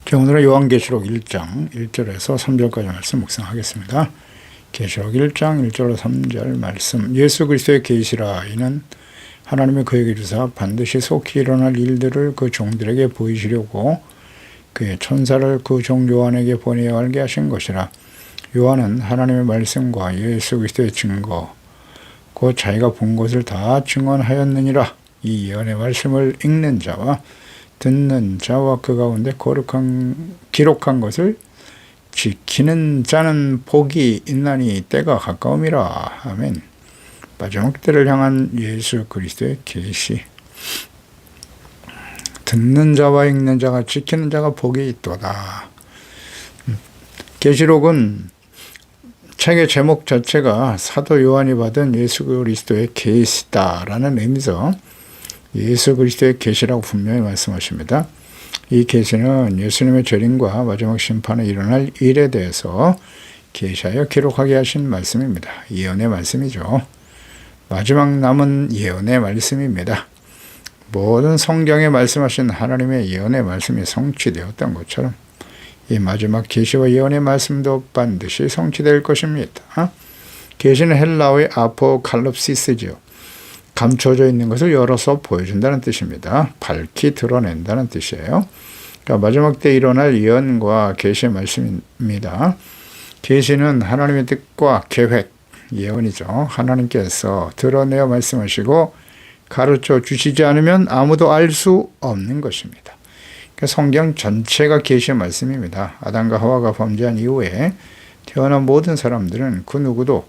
자, 오늘은 요한계시록 1장 1절에서 3절까지 말씀 묵상하겠습니다. 계시록 1장 1절로 3절 말씀. 예수 그리스도의 계시라. 이는 하나님의 그에게 주사 반드시 속히 일어날 일들을 그 종들에게 보이시려고 그의 천사를 그 종 요한에게 보내어 알게 하신 것이라. 요한은 하나님의 말씀과 예수 그리스도의 증거 곧 자기가 본 것을 다 증언하였느니라. 이 예언의 말씀을 읽는 자와 듣는 자와 그 가운데 기록한 것을 지키는 자는 복이 있나니 때가 가까움이라. 아멘. 마지막 때를 향한 예수 그리스도의 계시. 듣는 자와 읽는 자가 지키는 자가 복이 있도다. 계시록은 책의 제목 자체가 사도 요한이 받은 예수 그리스도의 계시다라는 의미에서 예수 그리스도의 계시라고 분명히 말씀하십니다. 이 계시는 예수님의 재림과 마지막 심판에 일어날 일에 대해서 계시하여 기록하게 하신 말씀입니다. 예언의 말씀이죠. 마지막 남은 예언의 말씀입니다. 모든 성경에 말씀하신 하나님의 예언의 말씀이 성취되었던 것처럼 이 마지막 계시와 예언의 말씀도 반드시 성취될 것입니다. 계시는 헬라어의 아포칼립시스죠. 감춰져 있는 것을 열어서 보여준다는 뜻입니다. 밝히 드러낸다는 뜻이에요. 그러니까 마지막 때 일어날 예언과 계시의 말씀입니다. 계시는 하나님의 뜻과 계획, 예언이죠. 하나님께서 드러내어 말씀하시고 가르쳐 주시지 않으면 아무도 알 수 없는 것입니다. 그러니까 성경 전체가 계시의 말씀입니다. 아담과 하와가 범죄한 이후에 태어난 모든 사람들은 그 누구도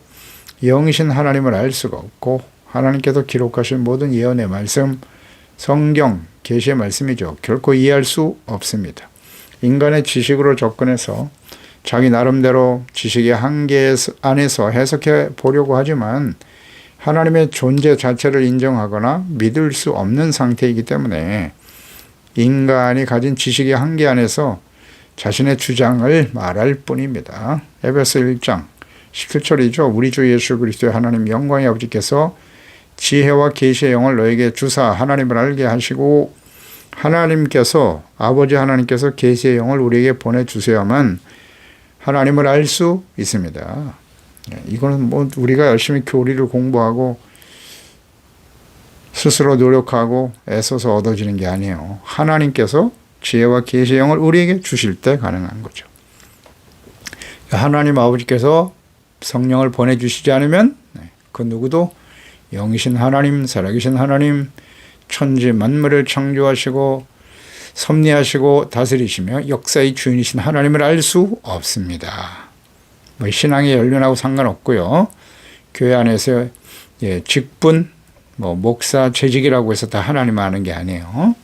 영이신 하나님을 알 수가 없고 하나님께서 기록하신 모든 예언의 말씀, 성경, 계시의 말씀이죠. 결코 이해할 수 없습니다. 인간의 지식으로 접근해서 자기 나름대로 지식의 한계 안에서 해석해 보려고 하지만 하나님의 존재 자체를 인정하거나 믿을 수 없는 상태이기 때문에 인간이 가진 지식의 한계 안에서 자신의 주장을 말할 뿐입니다. 에베소 1장 17절이죠. 우리 주 예수 그리스도의 하나님 영광의 아버지께서 지혜와 계시의 영을 너에게 주사 하나님을 알게 하시고 하나님께서 아버지 하나님께서 계시의 영을 우리에게 보내주셔야만 하나님을 알 수 있습니다. 이거는 뭐 우리가 열심히 교리를 공부하고 스스로 노력하고 애써서 얻어지는 게 아니에요. 하나님께서 지혜와 계시의 영을 우리에게 주실 때 가능한 거죠. 하나님 아버지께서 성령을 보내주시지 않으면 그 누구도 영이신 하나님, 살아계신 하나님, 천지 만물을 창조하시고 섭리하시고 다스리시며 역사의 주인이신 하나님을 알 수 없습니다. 뭐 신앙의 연륜하고 상관없고요. 교회 안에서 직분, 목사, 재직이라고 해서 다 하나님 아는 게 아니에요.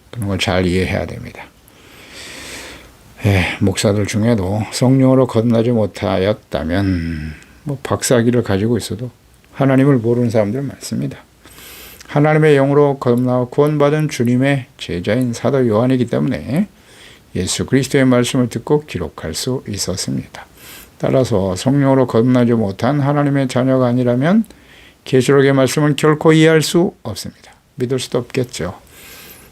그런 걸 잘 이해해야 됩니다. 목사들 중에도 성령으로 거듭나지 못하였다면 박사학위를 가지고 있어도 하나님을 모르는 사람들 많습니다. 하나님의 영으로 거듭나 구원받은 주님의 제자인 사도 요한이기 때문에 예수 그리스도의 말씀을 듣고 기록할 수 있었습니다. 따라서 성령으로 거듭나지 못한 하나님의 자녀가 아니라면 계시록의 말씀은 결코 이해할 수 없습니다. 믿을 수도 없겠죠.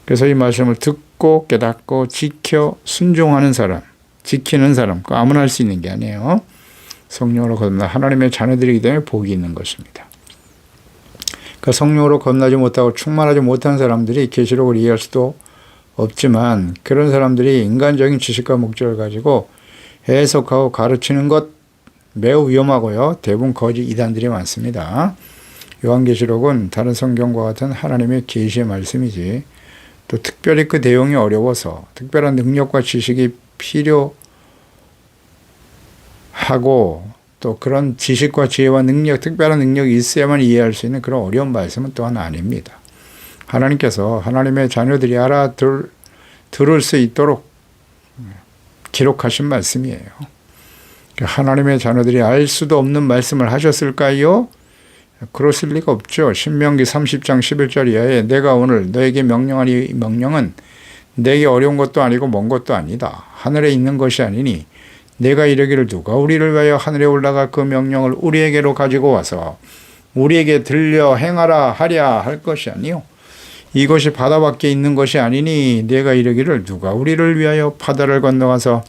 그래서 이 말씀을 듣고 깨닫고 지켜 순종하는 사람, 지키는 사람, 아무나 할 수 있는 게 아니에요. 성령으로 거듭나 하나님의 자녀들이기 때문에 복이 있는 것입니다. 그러니까 성령으로 거듭나지 못하고 충만하지 못한 사람들이 계시록을 이해할 수도 없지만 그런 사람들이 인간적인 지식과 목적을 가지고 해석하고 가르치는 것 매우 위험하고요. 대부분 거짓 이단들이 많습니다. 요한계시록은 다른 성경과 같은 하나님의 계시의 말씀이지 또 특별히 그 내용이 어려워서 특별한 능력과 지식이 필요하고 또 그런 지식과 지혜와 능력, 특별한 능력이 있어야만 이해할 수 있는 그런 어려운 말씀은 또한 아닙니다. 하나님께서 하나님의 자녀들이 들을 수 있도록 기록하신 말씀이에요. 하나님의 자녀들이 알 수도 없는 말씀을 하셨을까요? 그러실 리가 없죠. 신명기 30장 11절 이하에 내가 오늘 너에게 명령한 이 명령은 내게 어려운 것도 아니고 먼 것도 아니다. 하늘에 있는 것이 아니니 내가 이르기를 누가 우리를 위하여 하늘에 올라가 그 명령을 우리에게로 가지고 와서 우리에게 들려 행하라 하랴 할 것이 아니요 이것이 바다 밖에 있는 것이 아니니 내가 이르기를 누가 우리를 위하여 바다를 건너가서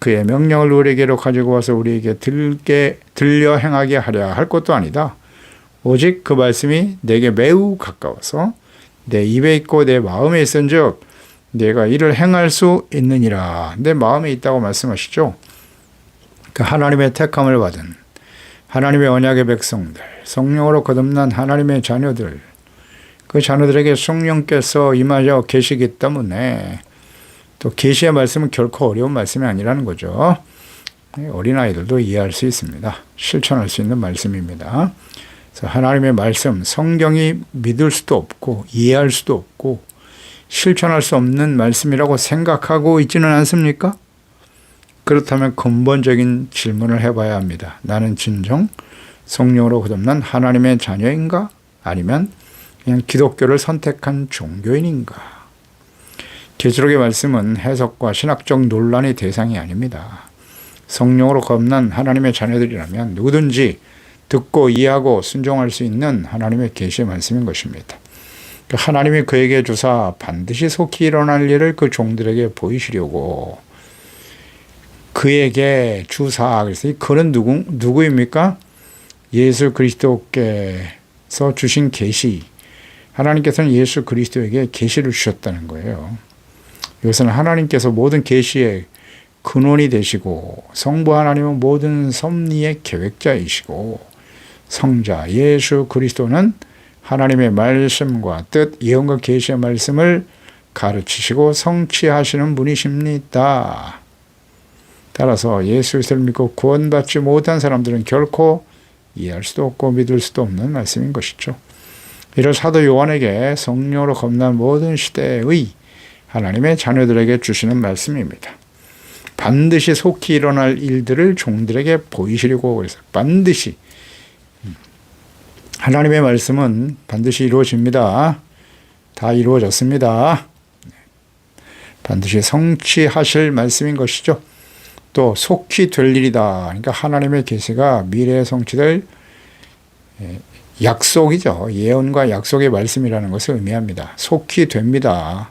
그의 명령을 우리에게로 가지고 와서 우리에게 들려 행하게 하려 할 것도 아니다. 오직 그 말씀이 내게 매우 가까워서 내 입에 있고 내 마음에 있은즉 내가 이를 행할 수 있느니라. 내 마음에 있다고 말씀하시죠. 그 하나님의 택함을 받은 하나님의 언약의 백성들, 성령으로 거듭난 하나님의 자녀들, 그 자녀들에게 성령께서 임하여 계시기 때문에 또 계시의 말씀은 결코 어려운 말씀이 아니라는 거죠. 어린아이들도 이해할 수 있습니다. 실천할 수 있는 말씀입니다. 그래서 하나님의 말씀, 성경이 믿을 수도 없고 이해할 수도 없고 실천할 수 없는 말씀이라고 생각하고 있지는 않습니까? 그렇다면 근본적인 질문을 해봐야 합니다. 나는 진정 성령으로 거듭난 하나님의 자녀인가? 아니면 그냥 기독교를 선택한 종교인인가? 계시록의 말씀은 해석과 신학적 논란의 대상이 아닙니다. 성령으로 거듭난 하나님의 자녀들이라면 누구든지 듣고 이해하고 순종할 수 있는 하나님의 계시의 말씀인 것입니다. 하나님이 그에게 주사 반드시 속히 일어날 일을 그 종들에게 보이시려고 그에게 주사, 그래서 그는 누구입니까? 예수 그리스도께서 주신 계시. 하나님께서는 예수 그리스도에게 계시를 주셨다는 거예요. 이것은 하나님께서 모든 계시의 근원이 되시고 성부 하나님은 모든 섭리의 계획자이시고 성자 예수 그리스도는 하나님의 말씀과 뜻, 예언과 계시의 말씀을 가르치시고 성취하시는 분이십니다. 따라서 예수 그리스도를 믿고 구원받지 못한 사람들은 결코 이해할 수도 없고 믿을 수도 없는 말씀인 것이죠. 이를 사도 요한에게 성령으로 거듭난 모든 시대의 하나님의 자녀들에게 주시는 말씀입니다. 반드시 속히 일어날 일들을 종들에게 보이시려고 그래서 반드시 하나님의 말씀은 반드시 이루어집니다. 다 이루어졌습니다. 반드시 성취하실 말씀인 것이죠. 또 속히 될 일이다. 그러니까 하나님의 계시가 미래에 성취될 약속이죠. 예언과 약속의 말씀이라는 것을 의미합니다. 속히 됩니다.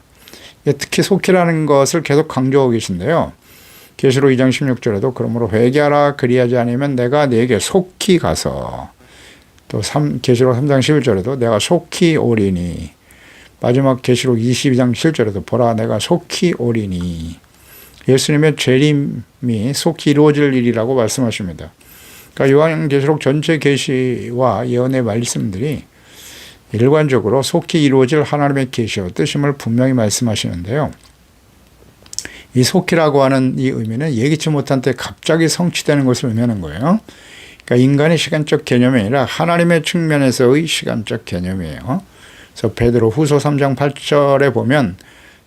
특히 속히라는 것을 계속 강조하고 계신데요. 계시록 2장 16절에도 그러므로 회개하라 그리하지 않으면 내가 네게 속히 가서 또 계시록 3장 11절에도 내가 속히 오리니 마지막 계시록 22장 7절에도 보라 내가 속히 오리니 예수님의 재림이 속히 이루어질 일이라고 말씀하십니다. 그러니까 요한계시록 전체 계시와 예언의 말씀들이 일관적으로 속히 이루어질 하나님의 계시와 뜻임을 분명히 말씀하시는데요. 이 속히라고 하는 이 의미는 예기치 못한 때 갑자기 성취되는 것을 의미하는 거예요. 그러니까 인간의 시간적 개념이 아니라 하나님의 측면에서의 시간적 개념이에요. 그래서 베드로 후서 3장 8절에 보면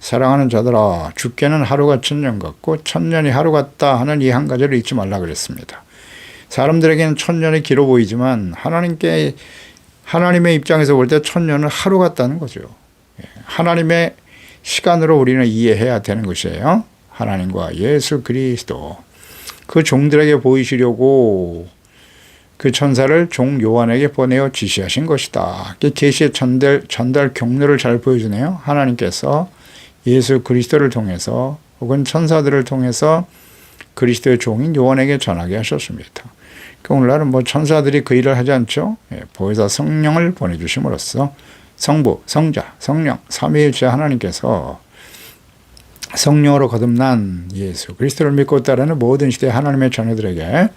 사랑하는 자들아 주께는 하루가 천년 같고 천년이 하루 같다 하는 이 한 가지를 잊지 말라 그랬습니다. 사람들에게는 천년이 길어 보이지만 하나님의 입장에서 볼 때 천년은 하루 같다는 거죠. 하나님의 시간으로 우리는 이해해야 되는 것이에요. 하나님과 예수 그리스도 그 종들에게 보이시려고 그 천사를 종 요한에게 보내어 지시하신 것이다. 계시의 전달 경로를 잘 보여주네요. 하나님께서 예수 그리스도를 통해서 혹은 천사들을 통해서 그리스도의 종인 요한에게 전하게 하셨습니다. 오늘날은 천사들이 그 일을 하지 않죠. 보혜사 성령을 보내주심으로써 성부, 성자, 성령, 삼위일체 하나님께서 성령으로 거듭난 예수 그리스도를 믿고 따르는 모든 시대 하나님의 자녀들에게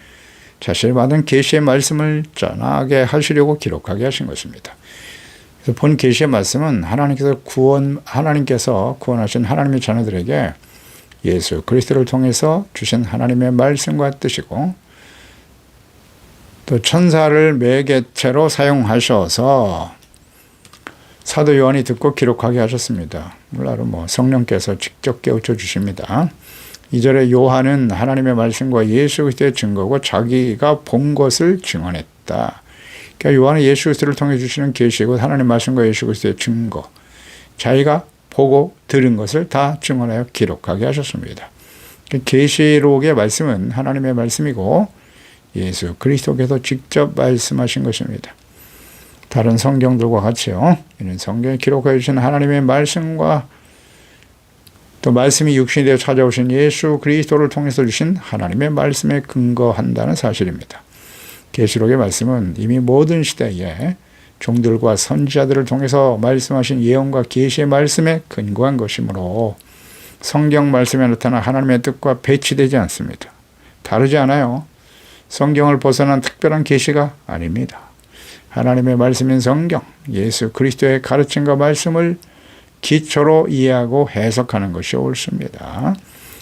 자신이 받은 계시의 말씀을 전하게 하시려고 기록하게 하신 것입니다. 그래서 본 계시의 말씀은 하나님께서 구원하신 하나님의 자녀들에게 예수 그리스도를 통해서 주신 하나님의 말씀과 뜻이고 또 천사를 매개체로 사용하셔서 사도 요한이 듣고 기록하게 하셨습니다. 물론 성령께서 직접 깨우쳐 주십니다. 2절에 요한은 하나님의 말씀과 예수 그리스도의 증거고 자기가 본 것을 증언했다. 그러니까 요한은 예수 그리스도를 통해 주시는 계시고 하나님의 말씀과 예수 그리스도의 증거, 자기가 보고 들은 것을 다 증언하여 기록하게 하셨습니다. 계시록의 말씀은 하나님의 말씀이고 예수 그리스도께서 직접 말씀하신 것입니다. 다른 성경들과 같이요. 이는 성경에 기록하여 주신 하나님의 말씀과 또 말씀이 육신이 되어 찾아오신 예수 그리스도를 통해서 주신 하나님의 말씀에 근거한다는 사실입니다. 계시록의 말씀은 이미 모든 시대에 종들과 선지자들을 통해서 말씀하신 예언과 계시의 말씀에 근거한 것이므로 성경 말씀에 나타난 하나님의 뜻과 배치되지 않습니다. 다르지 않아요. 성경을 벗어난 특별한 계시가 아닙니다. 하나님의 말씀인 성경, 예수 그리스도의 가르침과 말씀을 기초로 이해하고 해석하는 것이 옳습니다.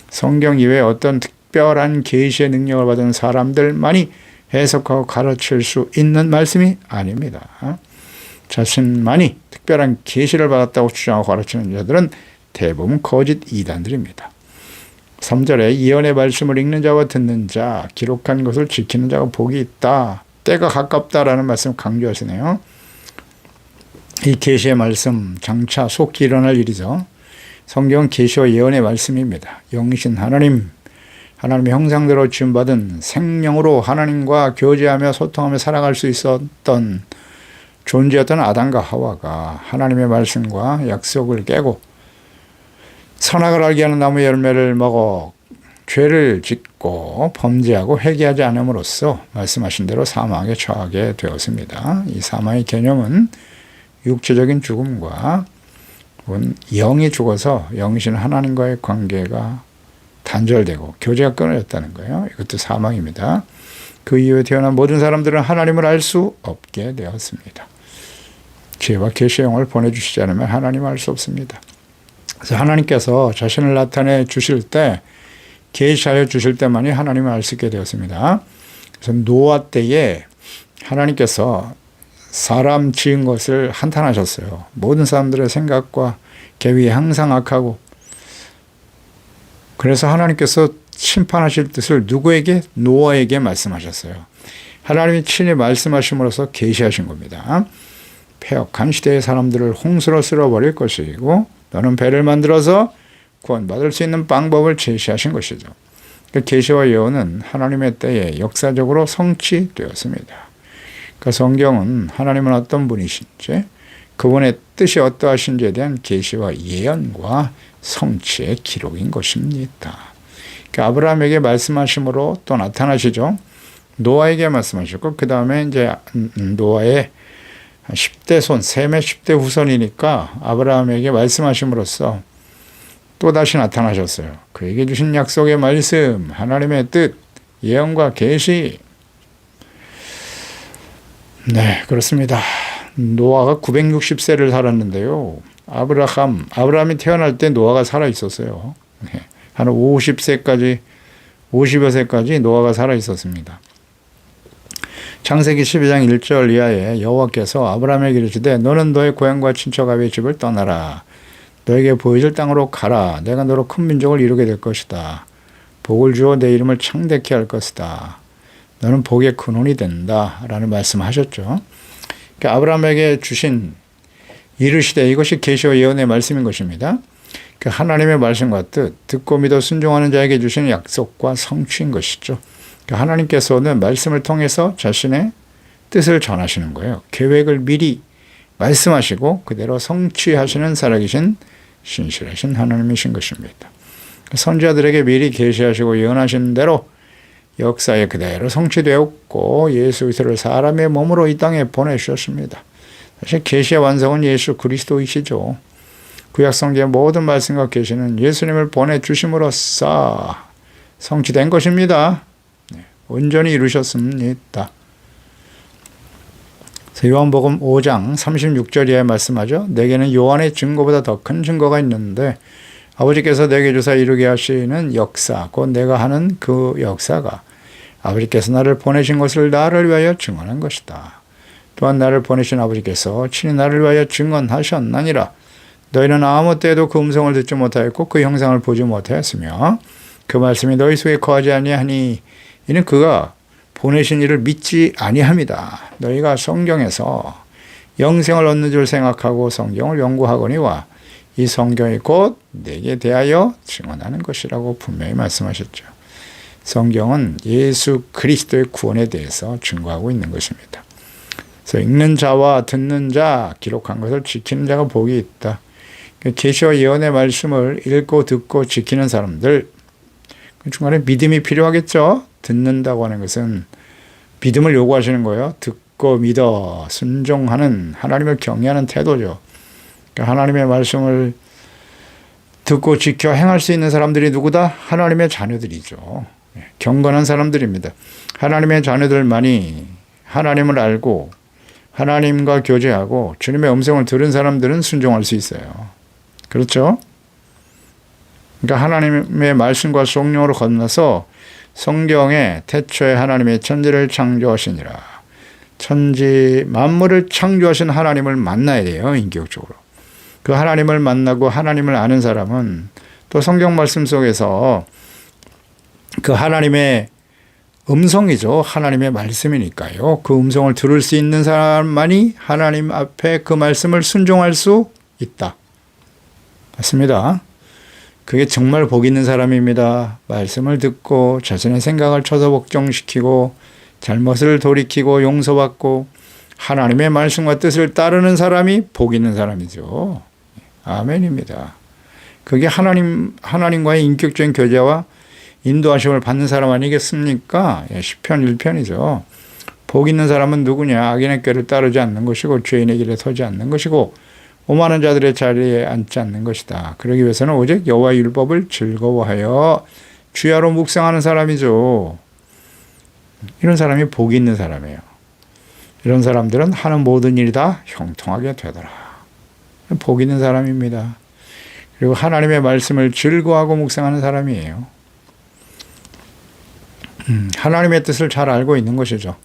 성경 이외에 어떤 특별한 계시의 능력을 받은 사람들만이 해석하고 가르칠 수 있는 말씀이 아닙니다. 자신만이 특별한 계시를 받았다고 주장하고 가르치는 자들은 대부분 거짓 이단들입니다. 3절에 예언의 말씀을 읽는 자와 듣는 자, 기록한 것을 지키는 자가 복이 있다. 때가 가깝다라는 말씀 강조하시네요. 이 계시의 말씀 장차 속히 일어날 일이죠. 성경은 계시와 예언의 말씀입니다. 영이신 하나님의 형상대로 지음받은 생명으로 하나님과 교제하며 소통하며 살아갈 수 있었던 존재였던 아담과 하와가 하나님의 말씀과 약속을 깨고 선악을 알게 하는 나무 열매를 먹어 죄를 짓고 범죄하고 회개하지 않음으로써 말씀하신 대로 사망에 처하게 되었습니다. 이 사망의 개념은 육체적인 죽음과 영이 죽어서 영이신 하나님과의 관계가 단절되고 교제가 끊어졌다는 거예요. 이것도 사망입니다. 그 이후에 태어난 모든 사람들은 하나님을 알 수 없게 되었습니다. 지혜와 계시의 영을 보내주시지 않으면 하나님을 알 수 없습니다. 그래서 하나님께서 자신을 나타내 주실 때, 계시하여 주실 때만이 하나님을 알 수 있게 되었습니다. 그래서 노아 때에 하나님께서 사람 지은 것을 한탄하셨어요. 모든 사람들의 생각과 계획이 항상 악하고, 그래서 하나님께서 심판하실 뜻을 누구에게? 노아에게 말씀하셨어요. 하나님이 친히 말씀하심으로써 계시하신 겁니다. 패역한 시대의 사람들을 홍수로 쓸어버릴 것이고 너는 배를 만들어서 구원받을 수 있는 방법을 제시하신 것이죠. 계시와 예언은 하나님의 때에 역사적으로 성취되었습니다. 그 성경은 하나님은 어떤 분이신지, 그분의 뜻이 어떠하신지에 대한 계시와 예언과 성취의 기록인 것입니다. 아브라함에게 말씀하심으로 또 나타나시죠. 노아에게 말씀하셨고, 그 다음에 이제 노아의 10대 손, 셈의 10대 후손이니까 아브라함에게 말씀하심으로써 또 다시 나타나셨어요. 그에게 주신 약속의 말씀, 하나님의 뜻, 예언과 계시. 네, 그렇습니다. 노아가 960세를 살았는데요. 아브라함이 태어날 때 노아가 살아 있었어요. 네, 한 50세까지, 50여 세까지 노아가 살아 있었습니다. 창세기 12장 1절 이하에 여호와께서 아브라함에게 이르시되 너는 너의 고향과 친척 아비의 집을 떠나라. 너에게 보여줄 땅으로 가라. 내가 너로 큰 민족을 이루게 될 것이다. 복을 주어 내 이름을 창대케 할 것이다. 너는 복의 근원이 된다. 라는 말씀하셨죠. 그러니까 아브라함에게 주신 이르시되, 이것이 계시와 예언의 말씀인 것입니다. 그러니까 하나님의 말씀과 뜻, 듣고 믿어 순종하는 자에게 주신 약속과 성취인 것이죠. 그러니까 하나님께서는 말씀을 통해서 자신의 뜻을 전하시는 거예요. 계획을 미리 말씀하시고 그대로 성취하시는 살아계신 신실하신 하나님이신 것입니다. 선지자들에게 미리 계시하시고 예언하신 대로 역사에 그대로 성취되었고 예수 그리스도를 사람의 몸으로 이 땅에 보내주셨습니다. 사실 계시의 완성은 예수 그리스도이시죠. 구약성경의 모든 말씀과 계시는 예수님을 보내주심으로써 성취된 것입니다. 온전히 이루셨습니다. 요한복음 5장 36절 이하에 말씀하죠. 내게는 요한의 증거보다 더 큰 증거가 있는데 아버지께서 내게 주사 이루게 하시는 역사, 곧 내가 하는 그 역사가 아버지께서 나를 보내신 것을 나를 위하여 증언한 것이다. 또한 나를 보내신 아버지께서 친히 나를 위하여 증언하셨나니라. 너희는 아무 때에도 그 음성을 듣지 못하였고 그 형상을 보지 못하였으며 그 말씀이 너희 속에 거하지 아니하니 이는 그가 보내신 이를 믿지 아니함이다. 너희가 성경에서 영생을 얻는 줄 생각하고 성경을 연구하거니와 이 성경이 곧 내게 대하여 증언하는 것이라고 분명히 말씀하셨죠. 성경은 예수 그리스도의 구원에 대해서 증거하고 있는 것입니다. 그래서 읽는 자와 듣는 자, 기록한 것을 지키는 자가 복이 있다. 계시와 예언의 말씀을 읽고 듣고 지키는 사람들, 그 중간에 믿음이 필요하겠죠. 듣는다고 하는 것은 믿음을 요구하시는 거예요. 듣고 믿어 순종하는, 하나님을 경외하는 태도죠. 그러니까 하나님의 말씀을 듣고 지켜 행할 수 있는 사람들이 누구다? 하나님의 자녀들이죠. 경건한 사람들입니다. 하나님의 자녀들만이 하나님을 알고 하나님과 교제하고 주님의 음성을 들은 사람들은 순종할 수 있어요. 그렇죠? 그러니까 하나님의 말씀과 성령으로 건너서 성경에 태초에 하나님의 천지를 창조하시니라. 천지 만물을 창조하신 하나님을 만나야 돼요. 인격적으로. 그 하나님을 만나고 하나님을 아는 사람은 또 성경 말씀 속에서 그 하나님의 음성이죠. 하나님의 말씀이니까요. 그 음성을 들을 수 있는 사람만이 하나님 앞에 그 말씀을 순종할 수 있다. 맞습니다. 그게 정말 복 있는 사람입니다. 말씀을 듣고 자신의 생각을 처소복종시키고 잘못을 돌이키고 용서받고 하나님의 말씀과 뜻을 따르는 사람이 복 있는 사람이죠. 아멘입니다. 그게 하나님과의 인격적인 교제와 인도하심을 받는 사람 아니겠습니까? 시편 1편이죠. 복 있는 사람은 누구냐? 악인의 꾀를 따르지 않는 것이고 죄인의 길에 서지 않는 것이고 오만한 자들의 자리에 앉지 않는 것이다. 그러기 위해서는 오직 여호와의 율법을 즐거워하여 주야로 묵상하는 사람이죠. 이런 사람이 복이 있는 사람이에요. 이런 사람들은 하는 모든 일이 다 형통하게 되더라. 복 있는 사람입니다. 그리고 하나님의 말씀을 즐거워하고 묵상하는 사람이에요. 하나님의 뜻을 잘 알고 있는 것이죠.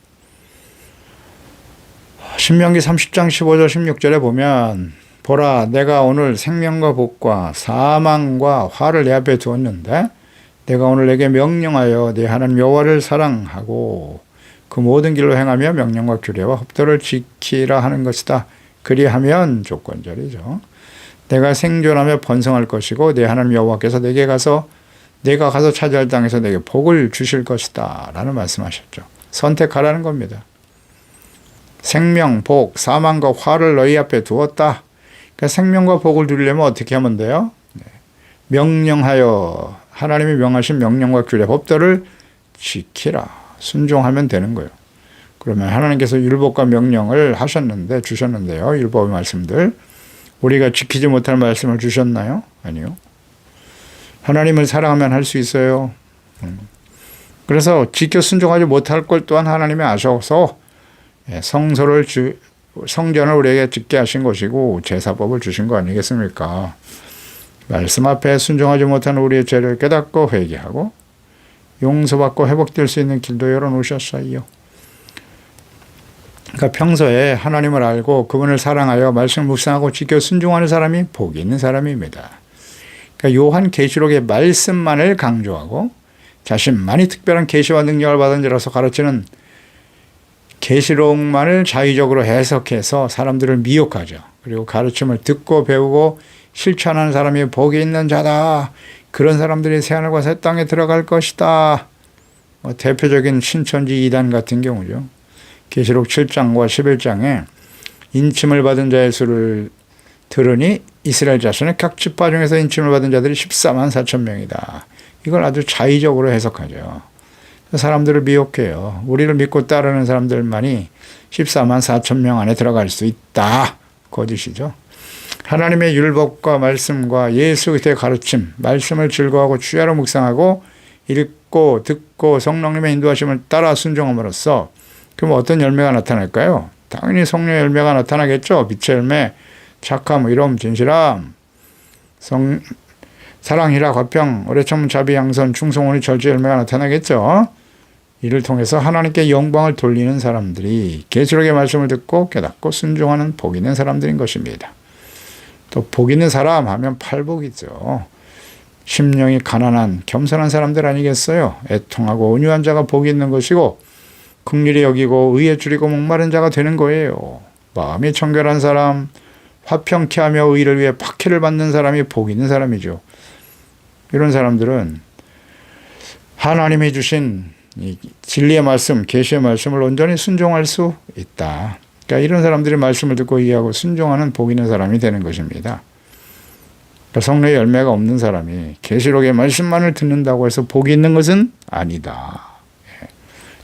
신명기 30장 15절 16절에 보면 보라 내가 오늘 생명과 복과 사망과 화를 내 앞에 두었는데 내가 오늘 내게 명령하여 내 하나님 여호와를 사랑하고 그 모든 길로 행하며 명령과 규례와 법도를 지키라 하는 것이다. 그리하면 조건절이죠. 내가 생존하며 번성할 것이고 내 하나님 여호와께서 내가 가서 차지할 땅에서 내게 복을 주실 것이다 라는 말씀하셨죠. 선택하라는 겁니다. 생명, 복, 사망과 화를 너희 앞에 두었다. 그러니까 생명과 복을 누리려면 어떻게 하면 돼요? 명령하여 하나님이 명하신 명령과 규례, 법도를 지키라. 순종하면 되는 거예요. 그러면 하나님께서 율법과 명령을 주셨는데요. 율법의 말씀들. 우리가 지키지 못할 말씀을 주셨나요? 아니요. 하나님을 사랑하면 할 수 있어요. 그래서 지켜 순종하지 못할 걸 또한 하나님이 아셔서 성전을 우리에게 짓게 하신 것이고 제사법을 주신 거 아니겠습니까? 말씀 앞에 순종하지 못한 우리의 죄를 깨닫고 회개하고 용서받고 회복될 수 있는 길도 열어놓으셨어요. 그러니까 평소에 하나님을 알고 그분을 사랑하여 말씀을 묵상하고 지켜 순종하는 사람이 복이 있는 사람입니다. 그러니까 요한 계시록의 말씀만을 강조하고 자신만이 특별한 계시와 능력을 받은 자라서 가르치는 계시록만을 자의적으로 해석해서 사람들을 미혹하죠. 그리고 가르침을 듣고 배우고 실천하는 사람이 복이 있는 자다. 그런 사람들이 새하늘과 새 땅에 들어갈 것이다. 대표적인 신천지 이단 같은 경우죠. 계시록 7장과 11장에 인침을 받은 자의 수를 들으니 이스라엘 자손의 각 지파 중에서 인침을 받은 자들이 14만 4천 명이다. 이걸 아주 자의적으로 해석하죠. 사람들을 미혹해요. 우리를 믿고 따르는 사람들만이 14만 4천 명 안에 들어갈 수 있다. 거짓이죠. 하나님의 율법과 말씀과 예수 그리스도의 가르침, 말씀을 즐거워하고 주야로 묵상하고 읽고 듣고 성령님의 인도하심을 따라 순종함으로써 그럼 어떤 열매가 나타날까요? 당연히 성령의 열매가 나타나겠죠. 빛의 열매, 착함, 의로움, 진실함, 사랑, 희락, 화평, 오래 참음, 자비, 양선, 충성, 온유, 절제 열매가 나타나겠죠. 이를 통해서 하나님께 영광을 돌리는 사람들이 계시록의 말씀을 듣고 깨닫고 순종하는 복 있는 사람들인 것입니다. 또 복 있는 사람 하면 팔복이죠. 심령이 가난한 겸손한 사람들 아니겠어요. 애통하고 온유한 자가 복이 있는 것이고 긍휼히 여기고 의에 줄이고 목마른 자가 되는 거예요. 마음이 청결한 사람, 화평케 하며 의를 위해 박해를 받는 사람이 복 있는 사람이죠. 이런 사람들은 하나님이 주신 이 진리의 말씀, 계시의 말씀을 온전히 순종할 수 있다. 그러니까 그러니까 이런 사람들이 말씀을 듣고 이해하고 순종하는 복 있는 사람이 되는 것입니다. 그러니까 성령의 열매가 없는 사람이 계시록의 말씀만을 듣는다고 해서 복이 있는 것은 아니다.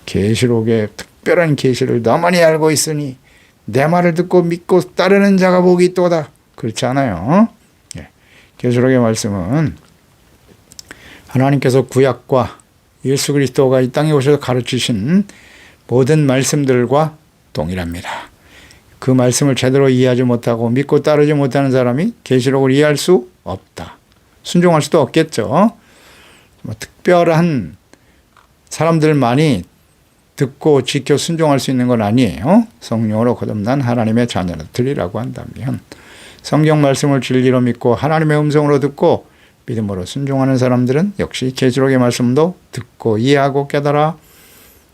계시록의 특별한 계시를 너만이 알고 있으니 내 말을 듣고 믿고 따르는 자가 복이 있도다. 그렇지 않아요. 계시록의 말씀은 하나님께서 구약과 예수 그리스도가 이 땅에 오셔서 가르치신 모든 말씀들과 동일합니다. 그 말씀을 제대로 이해하지 못하고 믿고 따르지 못하는 사람이 계시록을 이해할 수 없다. 순종할 수도 없겠죠. 특별한 사람들만이 듣고 지켜 순종할 수 있는 건 아니에요. 성령으로 거듭난 하나님의 자녀들이라고 한다면 성경 말씀을 진리로 믿고 하나님의 음성으로 듣고 믿음으로 순종하는 사람들은 역시 계시록의 말씀도 듣고 이해하고 깨달아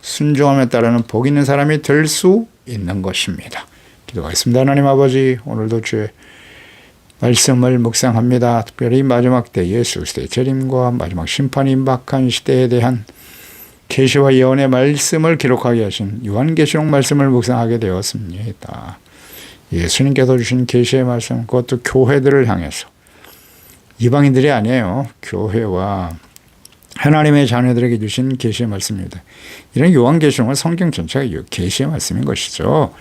순종함에 따르는 복 있는 사람이 될 수 있는 것입니다. 기도하겠습니다. 하나님 아버지, 오늘도 주의 말씀을 묵상합니다. 특별히 마지막 때 예수 그리스도의 재림과 마지막 심판이 임박한 시대에 대한 계시와 예언의 말씀을 기록하게 하신 요한계시록 말씀을 묵상하게 되었습니다. 예수님께서 주신 계시의 말씀, 그것도 교회들을 향해서, 이방인들이 아니에요. 교회와 하나님의 자녀들에게 주신 계시의 말씀입니다. 이런 요한계시록은 성경 전체가 계시의 말씀인 것이죠.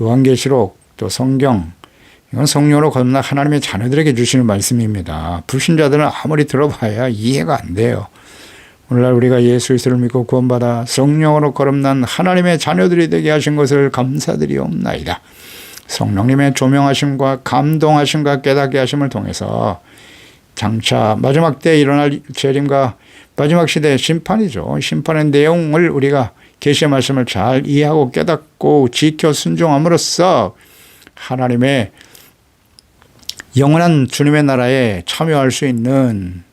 요한계시록 또 성경, 이건 성령으로 거듭난 하나님의 자녀들에게 주시는 말씀입니다. 불신자들은 아무리 들어봐야 이해가 안 돼요. 오늘날 우리가 예수 그리스도를 믿고 구원받아 성령으로 거듭난 하나님의 자녀들이 되게 하신 것을 감사드리옵나이다. 성령님의 조명하심과 감동하심과 깨닫게 하심을 통해서 장차 마지막 때에 일어날 재림과 마지막 시대의 심판이죠. 심판의 내용을 우리가 계시의 말씀을 잘 이해하고 깨닫고 지켜 순종함으로써 하나님의 영원한 주님의 나라에 참여할 수 있는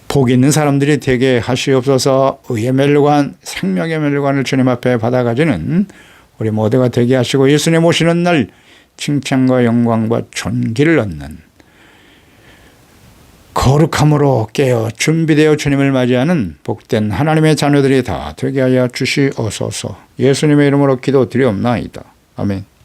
복 있는 사람들이 되게 하시옵소서. 의의 멸류관, 생명의 멸류관을 주님 앞에 받아가지는 우리 모두가 되게 하시고 예수님 오시는 날 칭찬과 영광과 존귀를 얻는 거룩함으로 깨어 준비되어 주님을 맞이하는 복된 하나님의 자녀들이 다 되게 하여 주시옵소서. 예수님의 이름으로 기도드리옵나이다. 아멘.